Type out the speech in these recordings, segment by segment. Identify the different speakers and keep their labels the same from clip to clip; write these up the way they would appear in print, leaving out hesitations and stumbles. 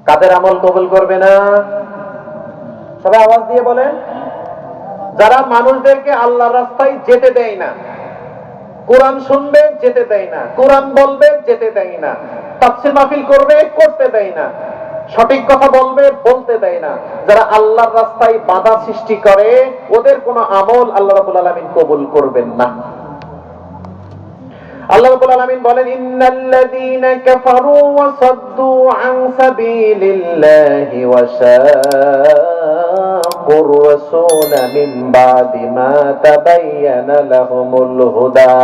Speaker 1: কাদের আমল কবুল করবে না? সবাই আওয়াজ দিয়ে বলেন। যারা মানুষদেরকে আল্লাহর রাস্তায় যেতে দেয় না, কোরআন শুনবে যেতে দেয় না, কোরআন বলবে যেতে দেয় না, তাফসীর মাহফিল করবে করতে দেয় না, সঠিক কথা বলবে বলতে দেয় না, যারা আল্লাহর রাস্তায় বাধা সৃষ্টি করে, ওদের কোনো আমল আল্লাহ রাব্বুল আলামিন কবুল করবেন না। আল্লাহ রাব্বুল আলামিন বলেন, ইন্নাল্লাযীনা কাফারু ওয়া সাদ্দু আন সাবিলিল্লাহি ওয়া শাক্কুর রাসূলা মিন বাদি মা তাবায়্যানা লাহুমুল হুদা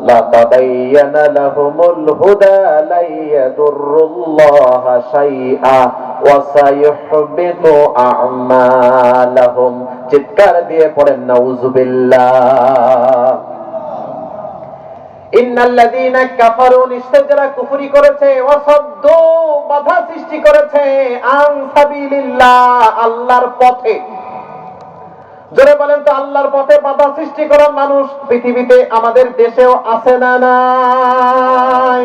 Speaker 1: লা তাবায়্যানা লাহুমুল হুদা লা ইয়াদুররুল্লাহা শাইআ ওয়া সায়ুহবিতু আ'মালাহুম। চিৎকার দিয়ে পড়েন নাউযুবিল্লাহ। ইন্নাল্লাযীনা কাফারু, নিশ্চয় যারা কুফরি করেছে, ওয়াসাদ্দু, বাধা সৃষ্টি করেছে, আন সাবিলিল্লাহ, আল্লাহর পথে। জোরে বলেন তো, আল্লাহর পথে বাধা সৃষ্টি করা মানুষ পৃথিবীতে আমাদের দেশেও আছে না নাই?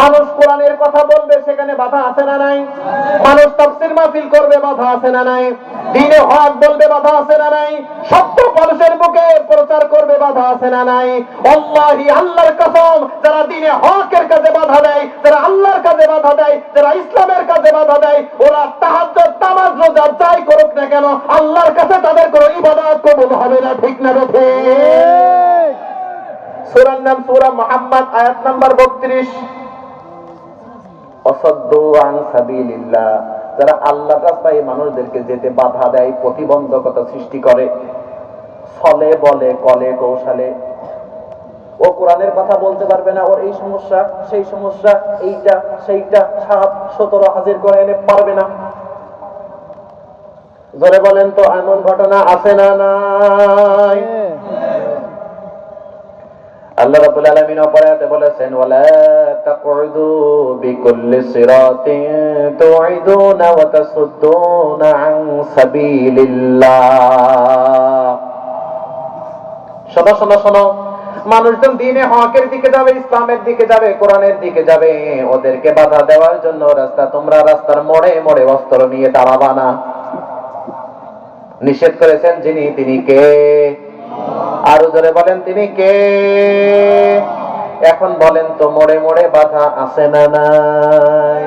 Speaker 1: মানুষ কোরআনের কথা বলবে, সেখানে বাধা আছে না নাই? মানুষ তাফসীর মাহফিল করবে, বাধা আছে না নাই? দ্বীনে হক বলবে, বাধা আছে না নাই? সত্য মানুষের মুখে প্রচার করবে, বাধা আছে না নাই? আল্লাহি, আল্লাহর কসম, যারা দ্বীনে হকের কাজে বাধা দেয়, যারা আল্লাহর কাজে বাধা দেয়, যারা ইসলামের কাজে বাধা দেয়, ওরা তাহাজ্জুদ, নামাজ, রোজা যাই করুক না কেন, আল্লাহর কাছে তাদের কোনো ইবাদত কবুল হবে না। ঠিক না ঠিক? সূরার নাম সূরা মুহাম্মদ, আয়াত নাম্বার 32। অসাদ্দু আন সাবিলিল্লাহ, যারা আল্লাহর রাস্তায় মানুষদেরকে যেতে বাধা দেয়, প্রতিবন্ধকতা সৃষ্টি করে, ছলে বলে কলে কৌশলে। ও কোরআনের কথা বলতে পারবে না, ওর এই সমস্যা সেই সমস্যা, এইটা সেইটা, 17 হাজির করে এনে পারবে না। জোরে বলেন তো, এমন ঘটনা আছে না নাই? আল্লাহ রাব্বুল আলামিন অপরাধে বলেছেন, ওয়ালা তাকউদু বিকুল্লি সিরাতিন তুইদুনা ওয়া তাসুদ্দুনা আন সাবিলিল্লাহ। শোনো শোনো শোনো, মানুষজন দ্বীনে হকের দিকে যাবে, ইসলামের দিকে যাবে, কোরআনের দিকে যাবে, ওদেরকে বাধা দেওয়ার জন্য তোমরা রাস্তার মোড়ে মোড়ে অস্ত্র নিয়ে দাঁড়াবা না। নিষেধ করেছেন যিনি, তিনি কে? আরো জোরে বলেন, তিনি কে? এখন বলেন তো, মোড়ে মোড়ে বাধা আছে না নাই?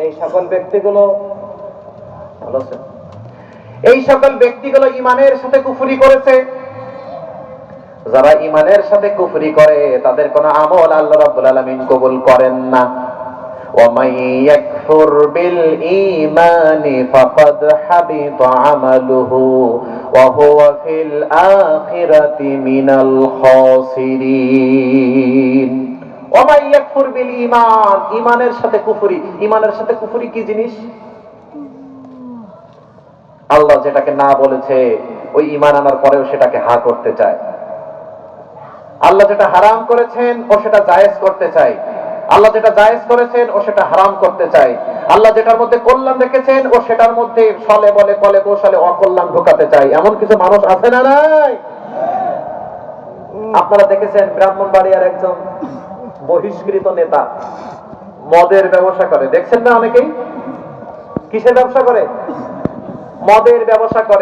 Speaker 1: এই সকল ব্যক্তিগুলো ঈমানের সাথে কুফরি করেছে। যারা ঈমানের সাথে কুফরি করে, তাদের কোনো আমল আল্লাহ রাব্বুল আলামিন কবুল করেন না। وَمَن يَكْفُرْ بِالْإِيمَانِ فَقَدْ حَبِطَ عَمَلُهُ وَهُوَ فِي الْآخِرَةِ مِنَ الْخَاسِرِينَ। وَمَن يَكْفُرْ بِالْإِيمَانِ, ঈমানের সাথে কুফরি। ঈমানের সাথে কুফরি কি জিনিস? আল্লাহ যেটাকে না বলেছে, ওই ঈমান আনার পরেও সেটাকে হা করতে চায়। আল্লাহ যেটা হারাম করেছেন, ও সেটা জায়েজ করতে চায়। আল্লাহ যেটা জায়েজ করেছেন, ও সেটা হারাম করতে চায়। আল্লাহ যেটার মধ্যে কল্যাণ রেখেছেন, ও সেটার মধ্যে ছলে বলে কলে কৌশলে অকল্যাণ ঢোকাতে চায়। এমন কিছু মানুষ আছে না নাই? আপনারা দেখেছেন, ব্রাহ্মণবাড়িয়ার একজন বহিষ্কৃত নেতা মদের ব্যবসা করে। দেখছেন না অনেকেই? কিসের ব্যবসা করে? মদের ব্যবসা করে।